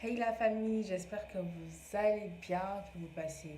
Hey la famille, j'espère que vous allez bien, que vous passez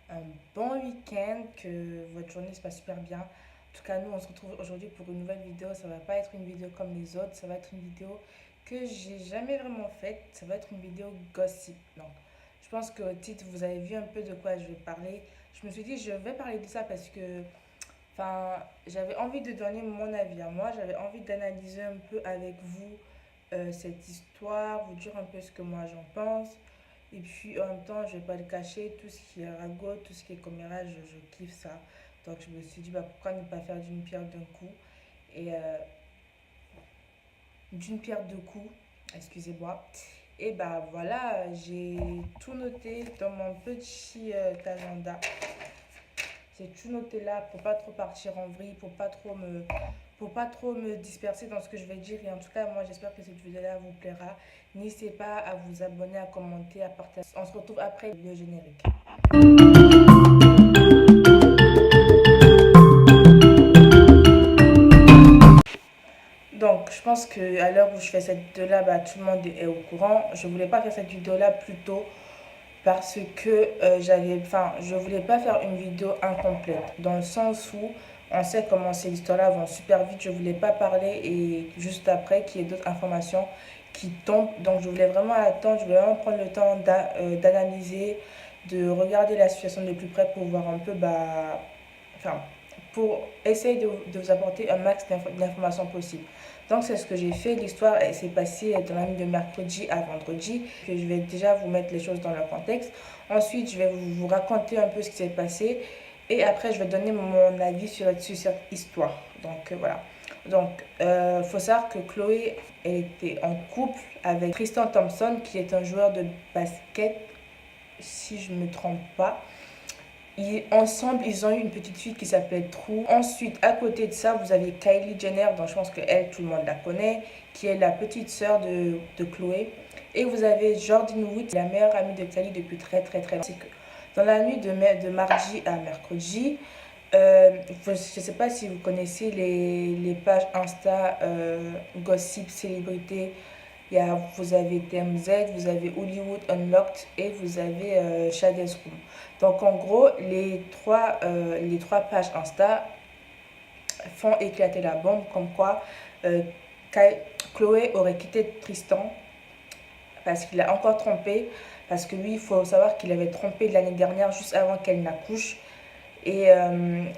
un bon week-end, que votre journée se passe super bien. En tout cas, nous, on se retrouve aujourd'hui pour une nouvelle vidéo. Ça va pas être une vidéo comme les autres, ça va être une vidéo que j'ai jamais vraiment faite. Ça va être une vidéo gossip. Donc, je pense qu'au titre, vous avez vu un peu de quoi je vais parler. Je me suis dit, je vais parler de ça parce que, enfin, j'avais envie de donner mon avis à moi. J'avais envie d'analyser un peu avec vous cette histoire, vous dire un peu ce que moi j'en pense. Et puis en même temps, je vais pas le cacher, tout ce qui est ragot, tout ce qui est commérage, je kiffe ça. Donc je me suis dit, bah, pourquoi ne pas faire d'une pierre d'un coup. Et d'une pierre deux coups, excusez-moi. Et bah voilà, j'ai tout noté dans mon petit agenda. J'ai tout noté là pour pas trop partir en vrille, pour pas trop me disperser dans ce que je vais dire. Et en tout cas, moi, j'espère que cette vidéo-là vous plaira. N'hésitez pas à vous abonner, à commenter, à partager. On se retrouve après le générique. Donc, je pense qu'à l'heure où je fais cette vidéo-là, bah, tout le monde est au courant. Je voulais pas faire cette vidéo-là plus tôt parce que je voulais pas faire une vidéo incomplète dans le sens où on sait comment ces histoires-là vont super vite. Je voulais pas parler et juste après qu'il y ait d'autres informations qui tombent. Donc je voulais vraiment attendre, je voulais vraiment prendre le temps d'analyser, de regarder la situation de plus près pour voir un peu, enfin, pour essayer de vous apporter un max d'informations possibles. Donc c'est ce que j'ai fait. L'histoire s'est passée dans la nuit de mercredi à vendredi. Que je vais déjà vous mettre les choses dans leur contexte. Ensuite, je vais vous raconter un peu ce qui s'est passé. Et après, je vais donner mon avis sur cette histoire. Donc voilà. Donc, faut savoir que Chloé était en couple avec Tristan Thompson, qui est un joueur de basket, si je ne me trompe pas. Ensemble, ils ont eu une petite fille qui s'appelle True. Ensuite, à côté de ça, vous avez Kylie Jenner, dont je pense que elle, tout le monde la connaît, qui est la petite sœur de Chloé. Et vous avez Jordan Wood, la meilleure amie de Kylie depuis très très très longtemps. Dans la nuit de mardi à mercredi, je ne sais pas si vous connaissez les pages Insta Gossip Célébrité. Vous avez TMZ, vous avez Hollywood Unlocked et vous avez Shades Room. Donc en gros, les trois pages Insta font éclater la bombe comme quoi euh, Chloé aurait quitté Tristan parce qu'il a encore trompé. Parce que lui, il faut savoir qu'il avait trompé l'année dernière juste avant qu'elle n'accouche. Et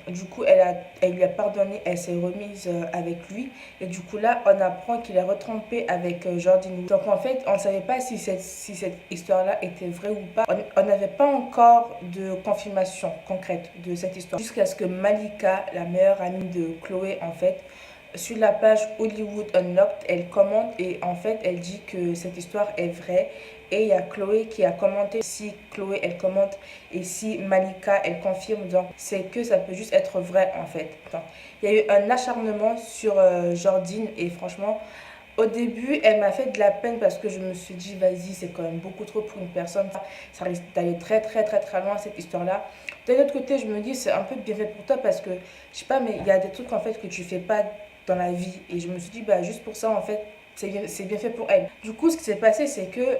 du coup, elle lui a pardonné, elle s'est remise avec lui. Et du coup, là, on apprend qu'il est retrompé avec Jordan. Donc, en fait, on ne savait pas si cette histoire-là était vraie ou pas. On n'avait pas encore de confirmation concrète de cette histoire. Jusqu'à ce que Malika, la meilleure amie de Chloé, en fait, sur la page Hollywood Unlocked, elle commente et en fait, elle dit que cette histoire est vraie. Et il y a Chloé qui a commenté. Si Chloé, elle commente et si Malika, elle confirme, donc c'est que ça peut juste être vrai en fait. Donc, il y a eu un acharnement sur Jordine et franchement, au début, elle m'a fait de la peine parce que je me suis dit, vas-y, c'est quand même beaucoup trop pour une personne. Ça risque d'aller très, très, très, très loin cette histoire-là. D'un autre côté, je me dis, c'est un peu bien fait pour toi parce que, je sais pas, mais il y a des trucs en fait que tu fais pas dans la vie. Et je me suis dit, bah, juste pour ça, en fait, c'est bien fait pour elle. Du coup, ce qui s'est passé, c'est que,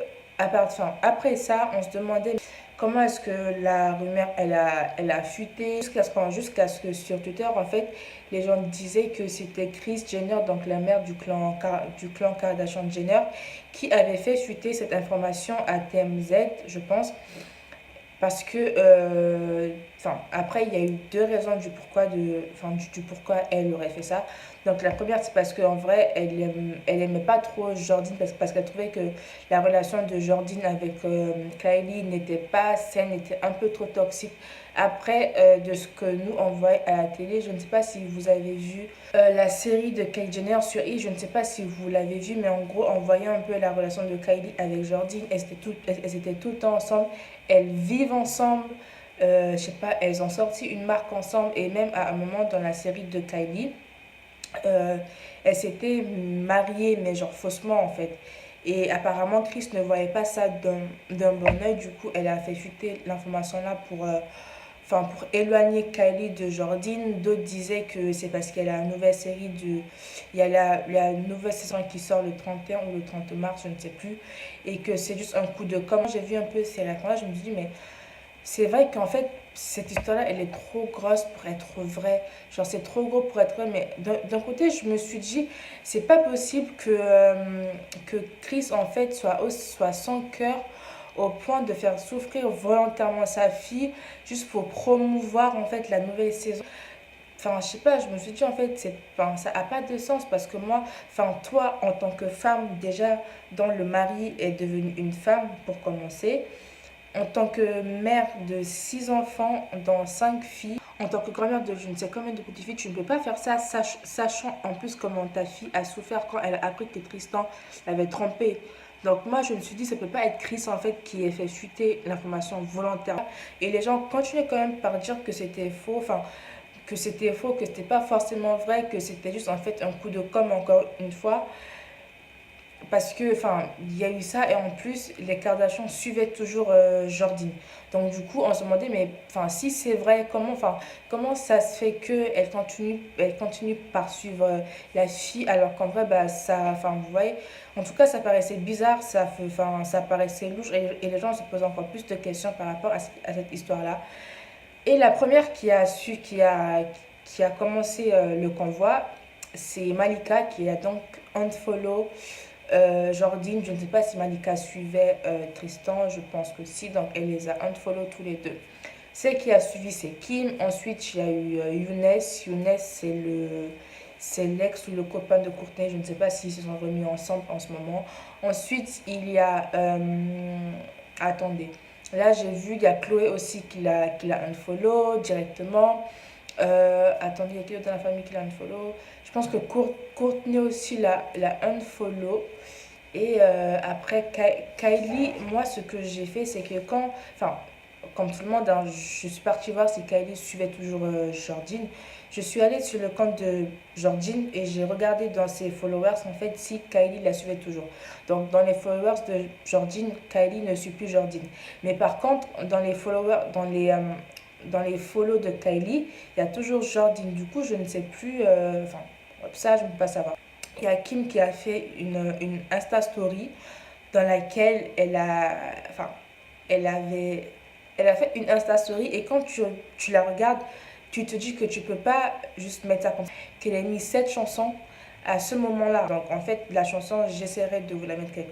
après ça, on se demandait comment est-ce que la rumeur, elle a fuité jusqu'à ce que sur Twitter, en fait, les gens disaient que c'était Kris Jenner, donc la mère du clan Kardashian-Jenner, qui avait fait fuiter cette information à TMZ, je pense. Parce que, après, il y a eu deux raisons du pourquoi elle aurait fait ça. Donc, la première, c'est parce qu'en vrai, elle aimait pas trop Jordine parce qu'elle trouvait que la relation de Jordine avec Kylie n'était pas saine, était un peu trop toxique. Après, de ce que nous, on voit à la télé, je ne sais pas si vous avez vu la série de Kylie Jenner sur je ne sais pas si vous l'avez vu, mais en gros, on voyait un peu la relation de Kylie avec Jordine. Elles étaient tout le temps ensemble. Elles vivent ensemble, je sais pas, elles ont sorti une marque ensemble et même à un moment dans la série de Kylie, euh, elles s'étaient mariées mais genre faussement en fait. Et apparemment Chris ne voyait pas ça d'un bon oeil, du coup elle a fait fuiter l'information là enfin, pour éloigner Kylie de Jordyn. D'autres disaient que c'est parce qu'il y a la nouvelle série il y a la nouvelle saison qui sort le 31 ou le 30 mars, je ne sais plus, et que c'est juste un coup de com'. J'ai vu un peu ces réactions-là, je me suis dit, mais c'est vrai qu'en fait, cette histoire-là, elle est trop grosse pour être vraie. Genre, c'est trop gros pour être vrai. Mais d'un côté, je me suis dit, c'est pas possible que Chris, en fait, soit sans cœur au point de faire souffrir volontairement sa fille juste pour promouvoir, en fait, la nouvelle saison. Enfin, je sais pas, je me suis dit, en fait, enfin, ça a pas de sens parce que moi, enfin, toi, en tant que femme, déjà, dont le mari est devenu une femme, pour commencer, en tant que mère de 6 enfants, dont 5 filles, en tant que grand-mère de je ne sais combien de petites filles, tu ne peux pas faire ça, sachant en plus comment ta fille a souffert quand elle a appris que Tristan l'avait trompée. Donc moi, je me suis dit, ça peut pas être Chris en fait qui ait fait chuter l'information volontairement. Et les gens continuaient quand même par dire que c'était faux, enfin, que c'était pas forcément vrai, que c'était juste en fait un coup de com' encore une fois. Parce que, enfin, il y a eu ça et en plus, les Kardashians suivaient toujours Jordyn. Donc, du coup, on se demandait, mais enfin, si c'est vrai, comment ça se fait elle continue par suivre la fille alors qu'en vrai, bah, enfin, vous voyez, en tout cas, ça paraissait bizarre, enfin, ça paraissait louche et les gens se posent encore plus de questions par rapport à cette histoire-là. Et la première qui a commencé le convoi, c'est Malika qui a donc unfollow Jordyn. Je ne sais pas si Malika suivait Tristan, je pense que si, donc elle les a unfollow tous les deux. Celle qui a suivi, c'est Kim. Ensuite, il y a eu Younes. Younes, c'est l'ex ou le copain de Courtney. Je ne sais pas s'ils se sont remis ensemble en ce moment. Ensuite, il y a... attendez. Là, j'ai vu, il y a Chloé aussi qui l'a unfollow directement. Attendez, il y a qui d'autre dans la famille qui l'a unfollow? Je pense que Courtney aussi l'a unfollow. Et après, Kylie, moi, ce que j'ai fait, c'est que enfin, comme tout le monde, hein, je suis partie voir si Kylie suivait toujours Jordyn. Je suis allée sur le compte de Jordyn et j'ai regardé dans ses followers, en fait, si Kylie la suivait toujours. Donc, dans les followers de Jordyn, Kylie ne suit plus Jordyn. Mais par contre, dans les followers, dans les follow de Kylie, il y a toujours Jordyn. Du coup, je ne sais plus, enfin, ça, je ne peux pas savoir. Il y a Kim qui a fait une Insta Story dans laquelle enfin, elle avait, elle a fait une Insta Story et quand tu la regardes, tu te dis que tu peux pas juste mettre ça comme ça. Qu'elle a mis cette chanson à ce moment-là. Donc en fait, la chanson, j'essaierai de vous la mettre quelque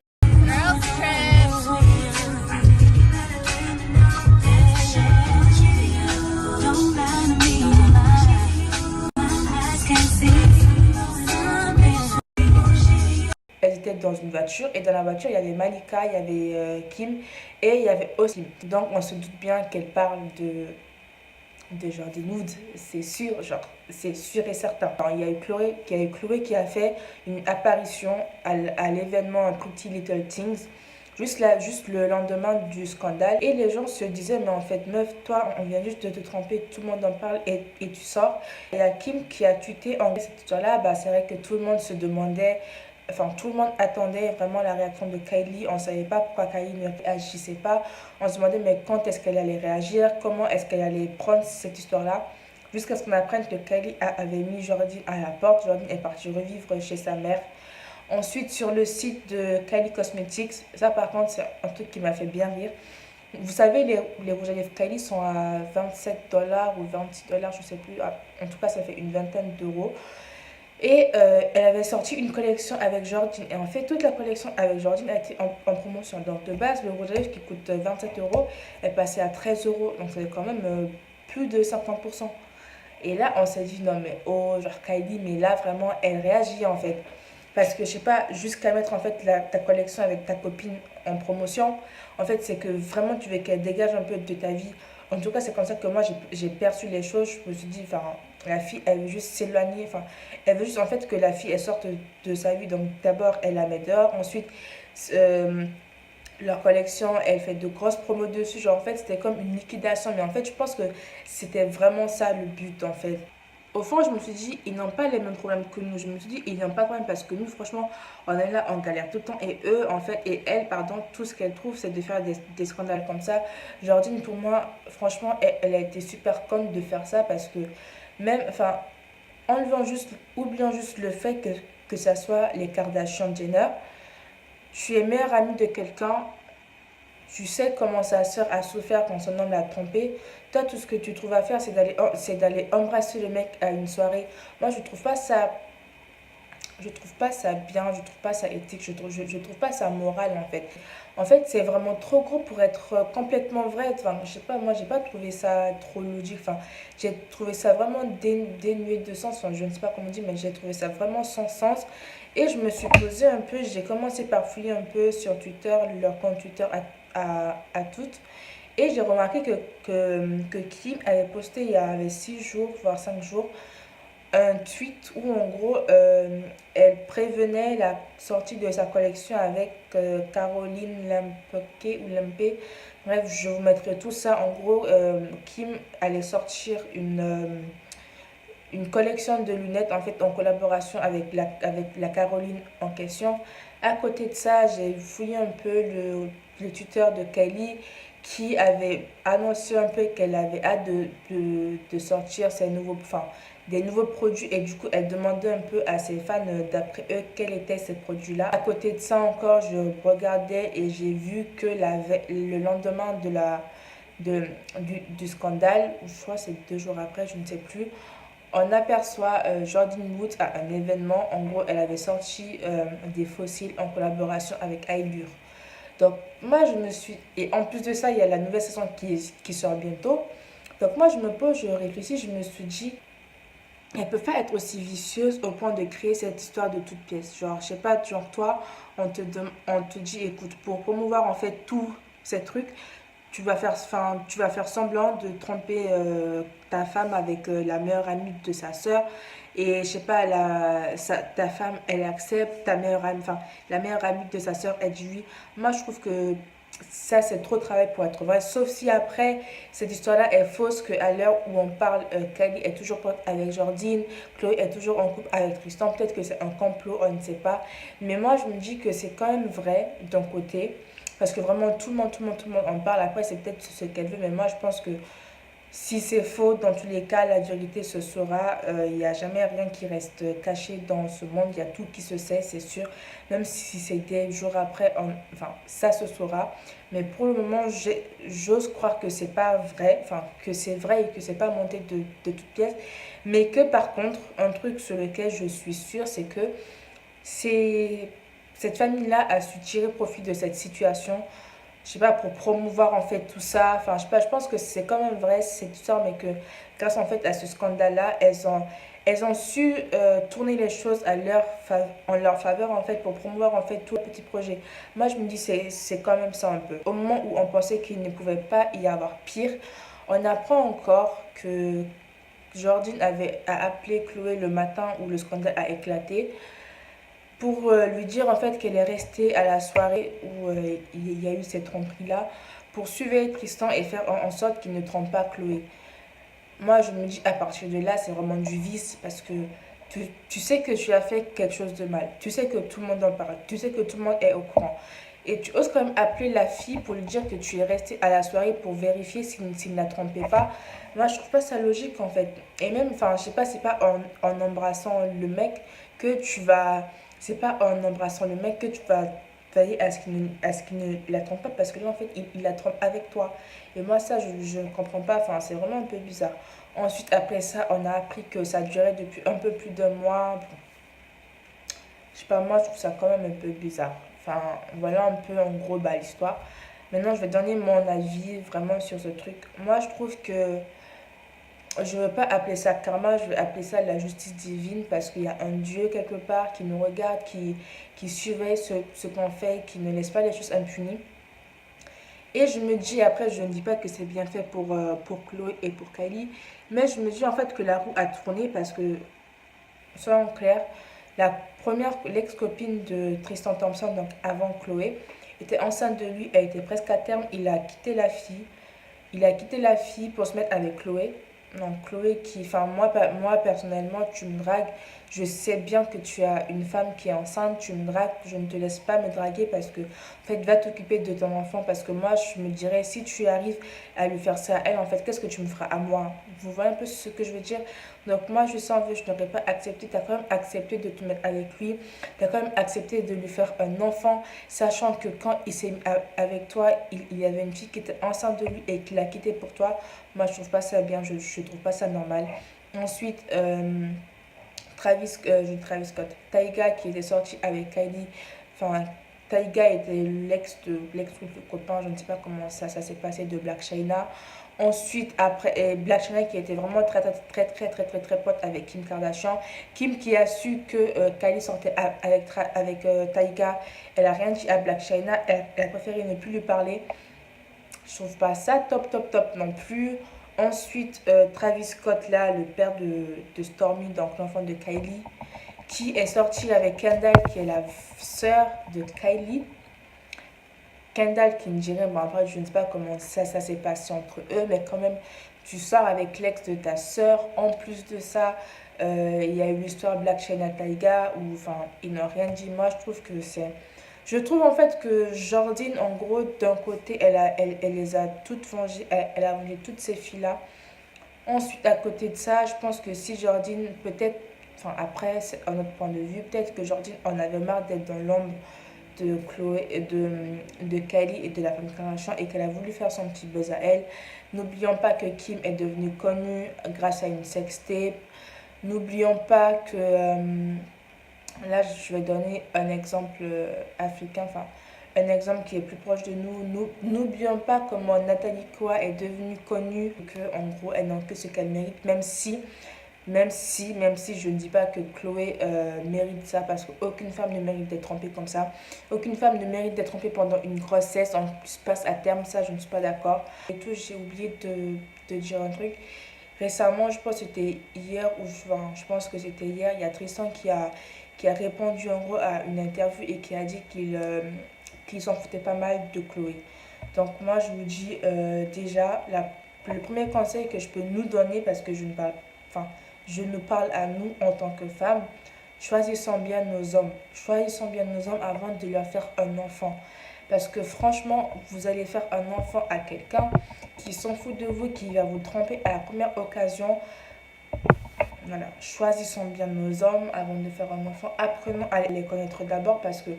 Elles étaient dans une voiture et dans la voiture il y avait Malika, il y avait Kim et il y avait aussi. Donc on se doute bien qu'elle parle de genre des nudes, c'est sûr, genre c'est sûr et certain. Alors, il y a eu Chloé qui a fait une apparition à l'événement Pretty Little Things. Juste le lendemain du scandale. Et les gens se disaient, mais en fait, meuf, toi, on vient juste de te tromper, tout le monde en parle et tu sors. Et il y a Kim qui a tweeté en cette histoire-là, bah, c'est vrai que tout le monde se demandait, enfin, tout le monde attendait vraiment la réaction de Kylie. On ne savait pas pourquoi Kylie ne réagissait pas. On se demandait, mais quand est-ce qu'elle allait réagir? Comment est-ce qu'elle allait prendre cette histoire-là? Jusqu'à ce qu'on apprenne que Kylie avait mis Jordyn à la porte. Jordyn est partie revivre chez sa mère. Ensuite, sur le site de Kylie Cosmetics, ça par contre, c'est un truc qui m'a fait bien rire. Vous savez, les rouges à lèvres Kylie sont à 27 $ ou 26 $, je ne sais plus. En tout cas, ça fait une vingtaine d'euros. Et elle avait sorti une collection avec Jordyn. Et en fait, toute la collection avec Jordyn a été en promotion. Donc, de base, le rouge à lèvres qui coûte 27 € est passé à 13 €. Donc, c'est quand même plus de 50%. Et là, on s'est dit, non, mais oh, genre Kylie, mais là, vraiment, elle réagit en fait. Parce que, je sais pas, jusqu'à mettre en fait ta collection avec ta copine en promotion, en fait, c'est que vraiment, tu veux qu'elle dégage un peu de ta vie. En tout cas, c'est comme ça que moi, j'ai perçu les choses. Je me suis dit, enfin, la fille, elle veut juste s'éloigner. Enfin, elle veut juste en fait que la fille, elle sorte de sa vie. Donc, d'abord, elle la met dehors. Ensuite, euh, leur collection, elle fait de grosses promos dessus. Genre, en fait, c'était comme une liquidation. Mais en fait, je pense que c'était vraiment ça le but, en fait. au fond, je me suis dit, ils n'ont pas les mêmes problèmes que nous. Je me suis dit, ils n'ont pas de problème parce que nous, franchement, on est là, on galère tout le temps. Et eux, en fait, et elle, pardon, tout ce qu'elle trouve, c'est de faire des scandales comme ça. Jordine, pour moi, franchement, elle a été super conne de faire ça parce que même, enfin, oubliant juste le fait que ça soit les Kardashian Jenner, tu es meilleure amie de quelqu'un, tu sais comment sa sœur a souffert quand son homme l'a trompé. Toi, tout ce que tu trouves à faire, c'est d'aller embrasser le mec à une soirée. Moi, je trouve pas ça bien, je trouve pas ça éthique, je trouve pas ça moral en fait. En fait, c'est vraiment trop gros pour être complètement vrai. Enfin, je sais pas, moi, j'ai pas trouvé ça trop logique. Enfin, j'ai trouvé ça vraiment dénué de sens. Enfin, je ne sais pas comment dire, mais j'ai trouvé ça vraiment sans sens. Et je me suis posé un peu, j'ai commencé par fouiller un peu sur Twitter, leur compte Twitter à toutes. Et j'ai remarqué que Kim avait posté il y avait 6 jours, voire 5 jours, un tweet où en gros elle prévenait la sortie de sa collection avec Caroline Lempe ou Lempe. Bref, je vous mettrai tout ça. En gros, Kim allait sortir une collection de lunettes en fait en collaboration avec la Caroline en question. À côté de ça, j'ai fouillé un peu le Twitter de Kylie qui avait annoncé un peu qu'elle avait hâte de sortir des nouveaux produits et du coup elle demandait un peu à ses fans d'après eux quels étaient ces produits-là. À côté de ça encore, je regardais et j'ai vu que le lendemain du scandale, ou je crois que c'est 2 jours après, je ne sais plus, on aperçoit Jordyn Woods à un événement. En gros, elle avait sorti des fossiles en collaboration avec Ailure. Donc, moi, je me suis. Et en plus de ça, il y a la nouvelle saison qui sort bientôt. Donc, moi, je me pose, je réfléchis, je me suis dit, elle peut pas être aussi vicieuse au point de créer cette histoire de toute pièce. Genre, je sais pas, genre toi, on te dit, écoute, pour promouvoir en fait tous ces trucs, tu vas faire semblant de tromper ta femme avec la meilleure amie de sa sœur. Et je sais pas, ta femme, elle accepte, la meilleure amie de sa sœur, elle dit oui. Moi, je trouve que ça, c'est trop de travail pour être vrai. Sauf si après, cette histoire-là est fausse, qu'à l'heure où on parle, Kylie est toujours pote avec Jordine, Chloé est toujours en couple avec Tristan. Peut-être que c'est un complot, on ne sait pas. Mais moi, je me dis que c'est quand même vrai d'un côté. Parce que vraiment, tout le monde en parle. Après, c'est peut-être ce qu'elle veut. Mais moi, je pense que si c'est faux, dans tous les cas, la vérité se saura. Il n'y a jamais rien qui reste caché dans ce monde. Il y a tout qui se sait, c'est sûr. Même si c'est des jours après, enfin, ça se saura. Mais pour le moment, j'ose croire que c'est pas vrai. Enfin, que c'est vrai et que c'est pas monté de toutes pièces. Mais que par contre, un truc sur lequel je suis sûre, c'est que c'est cette famille-là a su tirer profit de cette situation, je sais pas, pour promouvoir en fait tout ça. Enfin, je sais pas, je pense que c'est quand même vrai cette histoire, mais que grâce en fait à ce scandale-là, elles ont su tourner les choses en leur faveur en fait pour promouvoir en fait tout le petit projet. Moi, je me dis c'est quand même ça un peu. Au moment où on pensait qu'il ne pouvait pas y avoir pire, on apprend encore que a appelé Chloé le matin où le scandale a éclaté pour lui dire en fait qu'elle est restée à la soirée où il y a eu cette tromperie-là pour suivre Tristan et faire en sorte qu'il ne trompe pas Chloé. Moi, je me dis à partir de là, c'est vraiment du vice parce que tu sais que tu as fait quelque chose de mal. Tu sais que tout le monde en parle. Tu sais que tout le monde est au courant. Et tu oses quand même appeler la fille pour lui dire que tu es resté à la soirée pour vérifier s'il ne la trompait pas. Moi, je trouve pas ça logique en fait. Et même, enfin, je sais pas, c'est pas en embrassant le mec que tu vas. C'est pas en embrassant le mec que tu vas veiller à ce qu'il ne la trompe pas parce que là, en fait, il la trompe avec toi. Et moi, ça, je ne comprends pas. Enfin, c'est vraiment un peu bizarre. Ensuite, après ça, on a appris que ça durait depuis un peu plus d'un mois. Bon, je sais pas, moi, je trouve ça quand même un peu bizarre. Enfin, voilà un peu en gros bah, l'histoire. Maintenant, je vais donner mon avis vraiment sur ce truc. Moi, je trouve que je ne veux pas appeler ça karma, je vais appeler ça la justice divine parce qu'il y a un Dieu quelque part qui nous regarde, qui surveille ce qu'on fait, qui ne laisse pas les choses impunies. Et je me dis, après, je ne dis pas que c'est bien fait pour Chloé et pour Kylie, mais je me dis en fait que la roue a tourné parce que, soyons clairs, l'ex-copine de Tristan Thompson, donc avant Chloé, était enceinte de lui, elle était presque à terme, il a quitté la fille pour se mettre avec Chloé. Non, Chloé qui, enfin moi personnellement, tu me dragues, je sais bien que tu as une femme qui est enceinte, tu me dragues, je ne te laisse pas me draguer parce que, en fait, va t'occuper de ton enfant parce que moi, je me dirais, si tu arrives à lui faire ça à elle, en fait, qu'est-ce que tu me feras à moi? Vous voyez un peu ce que je veux dire? Donc moi, je sens que je n'aurais pas accepté, tu as quand même accepté de te mettre avec lui, tu as quand même accepté de lui faire un enfant, sachant que quand il s'est mis avec toi, il y avait une fille qui était enceinte de lui et qu'il a quitté pour toi. Moi, je trouve pas ça bien, je trouve pas ça normal. Ensuite, Travis Scott, Taiga qui était sorti avec Kylie, enfin, Taiga était l'ex ou le copain, je ne sais pas comment ça s'est passé de Black China. Ensuite, après, Black China qui était vraiment très pote avec Kim Kardashian. Kim qui a su que Kylie sortait avec Taiga, elle a rien dit à Black China, elle a préféré ne plus lui parler. Je trouve pas ça top non plus. Ensuite, Travis Scott, là, le père de Stormy, donc l'enfant de Kylie, qui est sorti avec Kendall, qui est la sœur de Kylie. Kendall qui me dirait, bon après, je ne sais pas comment ça s'est passé entre eux, mais quand même, tu sors avec l'ex de ta sœur. En plus de ça, il y a eu l'histoire Black China Taiga, où, enfin, ils n'ont rien dit. Moi, je trouve que c'est je trouve en fait que Jordine, en gros, d'un côté, elle les a toutes vengées, elle a vengé toutes ces filles-là. Ensuite, à côté de ça, je pense que si Jordine, peut-être, enfin après, c'est un autre point de vue, peut-être que Jordine en avait marre d'être dans l'ombre de Chloé, de Kylie et de la femme Kardashian et qu'elle a voulu faire son petit buzz à elle. N'oublions pas que Kim est devenue connue grâce à une sextape. N'oublions pas que là, je vais donner un exemple africain, enfin, un exemple qui est plus proche de nous. N'oublions pas comment Nathalie Koa est devenue connue, que en gros, elle n'a que ce qu'elle mérite, même si je ne dis pas que Chloé mérite ça, parce qu'aucune femme ne mérite d'être trompée comme ça. Aucune femme ne mérite d'être trompée pendant une grossesse, en plus passe à terme, ça, je ne suis pas d'accord. Et tout, j'ai oublié de dire un truc. Récemment, je pense que c'était hier, ou enfin, je pense que c'était hier, il y a Tristan qui a répondu en gros à une interview et qui a dit qu'il s'en foutait pas mal de Chloé. Donc moi, je vous dis déjà, le premier conseil que je peux nous donner, parce que enfin, je nous parle à nous en tant que femmes, choisissons bien nos hommes. Choisissons bien nos hommes avant de leur faire un enfant. Parce que franchement, vous allez faire un enfant à quelqu'un qui s'en fout de vous, qui va vous tromper à la première occasion. Voilà, choisissons bien nos hommes avant de faire un enfant. Apprenons à les connaître d'abord parce que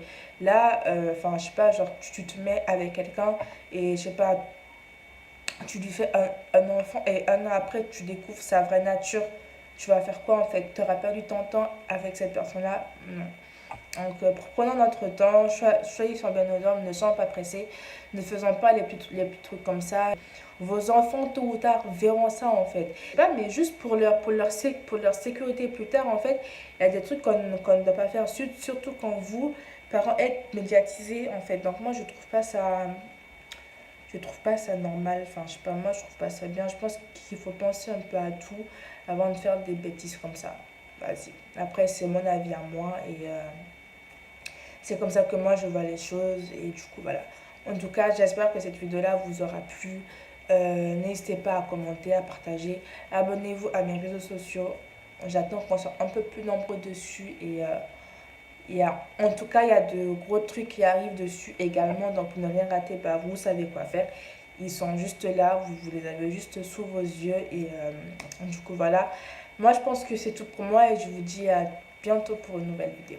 là, enfin, je sais pas, genre, tu te mets avec quelqu'un et je sais pas, tu lui fais un enfant et un an après, tu découvres sa vraie nature. Tu vas faire quoi en fait? Tu auras perdu ton temps avec cette personne-là? Non. Donc, prenons notre temps, choisissons bien nos hommes, ne soyons pas pressés, ne faisons pas les petits trucs comme ça. Vos enfants, tôt ou tard, verront ça en fait. Pas, mais juste pour leur sécurité plus tard, en fait, il y a des trucs qu'on ne doit pas faire, surtout quand vous, parents, êtes médiatisés en fait. Donc, moi, je trouve pas ça normal. Enfin, je sais pas, moi, je trouve pas ça bien. Je pense qu'il faut penser un peu à tout avant de faire des bêtises comme ça. Vas-y. Après, c'est mon avis à moi et. C'est comme ça que moi je vois les choses et du coup voilà. En tout cas, j'espère que cette vidéo-là vous aura plu. N'hésitez pas à commenter, à partager. Abonnez-vous à mes réseaux sociaux. J'attends qu'on soit un peu plus nombreux dessus et en tout cas, il y a de gros trucs qui arrivent dessus également. Donc, pour ne rien rater, bah, vous savez quoi faire. Ils sont juste là, vous les avez juste sous vos yeux. Et du coup, voilà. Moi, je pense que c'est tout pour moi et je vous dis à bientôt pour une nouvelle vidéo.